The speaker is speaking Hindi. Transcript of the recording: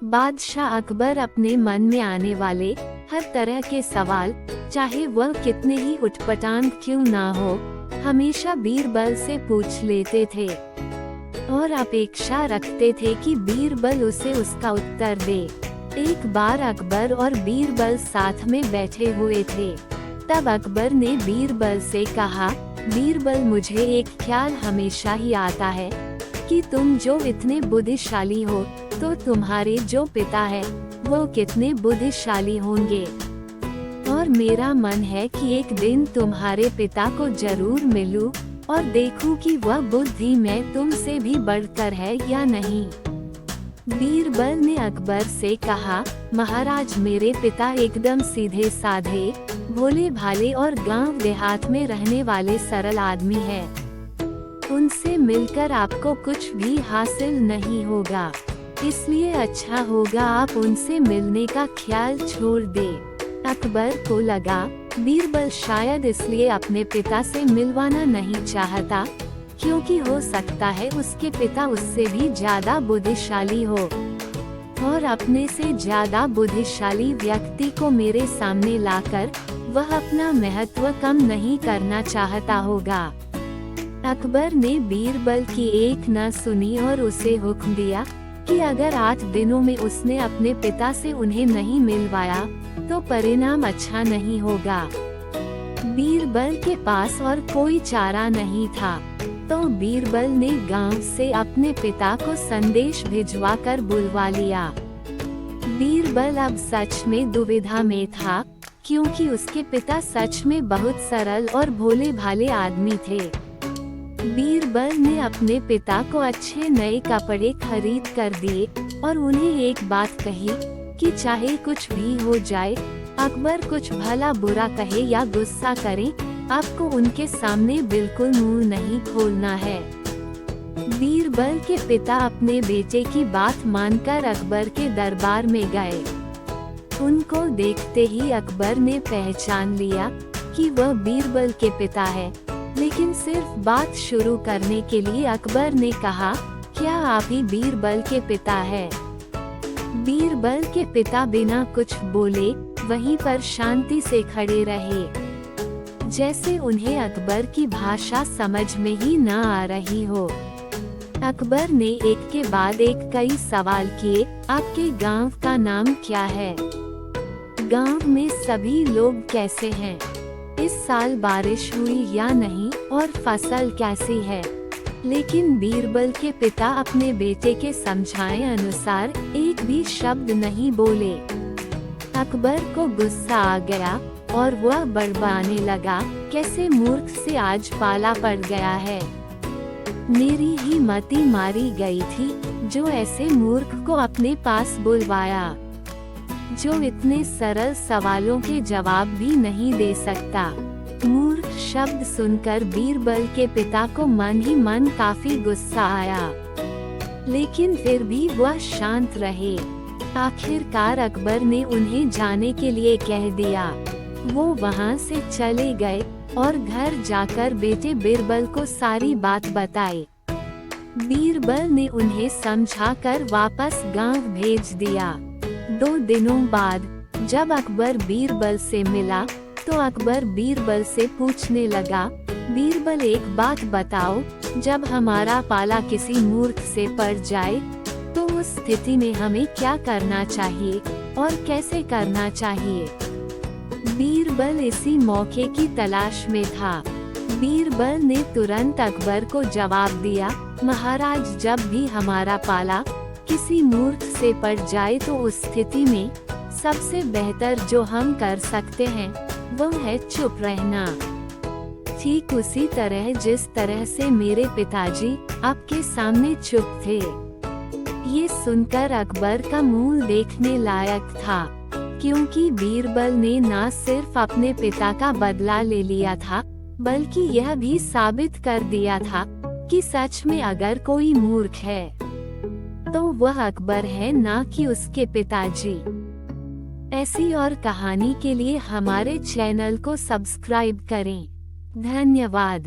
बादशाह अकबर अपने मन में आने वाले हर तरह के सवाल, चाहे वह कितने ही उटपटांग क्यों ना हो, हमेशा बीरबल से पूछ लेते थे और अपेक्षा रखते थे कि बीरबल उसे उसका उत्तर दे। एक बार अकबर और बीरबल साथ में बैठे हुए थे। तब अकबर ने बीरबल से कहा, बीरबल, मुझे एक ख्याल हमेशा ही आता है कि तुम जो इतने बुद्धिशाली हो, तो तुम्हारे जो पिता है वो कितने बुद्धिशाली होंगे। और मेरा मन है कि एक दिन तुम्हारे पिता को जरूर मिलूं और देखूं कि वह बुद्धि में तुमसे भी बढ़कर है या नहीं। बीरबल ने अकबर से कहा, महाराज, मेरे पिता एकदम सीधे साधे, भोले भाले और गांव देहात में रहने वाले सरल आदमी है। उनसे मिलकर आपको कुछ भी हासिल नहीं होगा, इसलिए अच्छा होगा आप उनसे मिलने का ख्याल छोड़ दे। अकबर को लगा बीरबल शायद इसलिए अपने पिता से मिलवाना नहीं चाहता क्योंकि हो सकता है उसके पिता उससे भी ज्यादा बुद्धिशाली हो और अपने से ज्यादा बुद्धिशाली व्यक्ति को मेरे सामने लाकर वह अपना महत्व कम नहीं करना चाहता होगा। अकबर ने बीरबल की एक न सुनी और उसे हुक्म दिया कि अगर 8 दिनों में उसने अपने पिता से उन्हें नहीं मिलवाया तो परिणाम अच्छा नहीं होगा। बीरबल के पास और कोई चारा नहीं था, तो बीरबल ने गांव से अपने पिता को संदेश भिजवाकर बुलवा लिया। बीरबल अब सच में दुविधा में था, क्योंकि उसके पिता सच में बहुत सरल और भोले भाले आदमी थे। बीरबल ने अपने पिता को अच्छे नए कपड़े खरीद कर दिए और उन्हें एक बात कही कि चाहे कुछ भी हो जाए, अकबर कुछ भला बुरा कहे या गुस्सा करे, आपको उनके सामने बिल्कुल मुंह नहीं खोलना है। बीरबल के पिता अपने बेटे की बात मानकर अकबर के दरबार में गए। उनको देखते ही अकबर ने पहचान लिया कि वह बीरबल के पिता है, लेकिन सिर्फ बात शुरू करने के लिए अकबर ने कहा, क्या आप ही बीरबल के पिता हैं? बीरबल के पिता बिना कुछ बोले वहीं पर शांति से खड़े रहे, जैसे उन्हें अकबर की भाषा समझ में ही न आ रही हो। अकबर ने एक के बाद एक कई सवाल किए, आपके गांव का नाम क्या है? गांव में सभी लोग कैसे हैं? इस साल बारिश हुई या नहीं और फसल कैसी है? लेकिन बीरबल के पिता अपने बेटे के समझाए अनुसार एक भी शब्द नहीं बोले। अकबर को गुस्सा आ गया और वह बड़बड़ाने लगा, कैसे मूर्ख से आज पाला पड़ गया है। मेरी ही मति मारी गई थी जो ऐसे मूर्ख को अपने पास बुलवाया, जो इतने सरल सवालों के जवाब भी नहीं दे सकता। मूर्ख शब्द सुनकर बीरबल के पिता को मन ही मन काफी गुस्सा आया, लेकिन फिर भी वह शांत रहे। आखिरकार अकबर ने उन्हें जाने के लिए कह दिया। वो वहां से चले गए और घर जाकर बेटे बीरबल को सारी बात बताई। बीरबल ने उन्हें समझाकर वापस गांव भेज दिया। 2 दिनों बाद जब अकबर बीरबल से मिला तो अकबर बीरबल से पूछने लगा, बीरबल, एक बात बताओ, जब हमारा पाला किसी मूर्ख से पड़ जाए तो उस स्थिति में हमें क्या करना चाहिए और कैसे करना चाहिए? बीरबल इसी मौके की तलाश में था। बीरबल ने तुरंत अकबर को जवाब दिया, महाराज, जब भी हमारा पाला किसी मूर्ख से पड़ जाए तो उस स्थिति में सबसे बेहतर जो हम कर सकते हैं वह है चुप रहना। ठीक उसी तरह जिस तरह से मेरे पिताजी आपके सामने चुप थे। ये सुनकर अकबर का मुंह देखने लायक था, क्योंकि बीरबल ने न सिर्फ अपने पिता का बदला ले लिया था, बल्कि यह भी साबित कर दिया था कि सच में अगर कोई मूर्ख है तो वह अकबर है, ना कि उसके पिताजी। ऐसी और कहानी के लिए हमारे चैनल को सब्सक्राइब करें। धन्यवाद।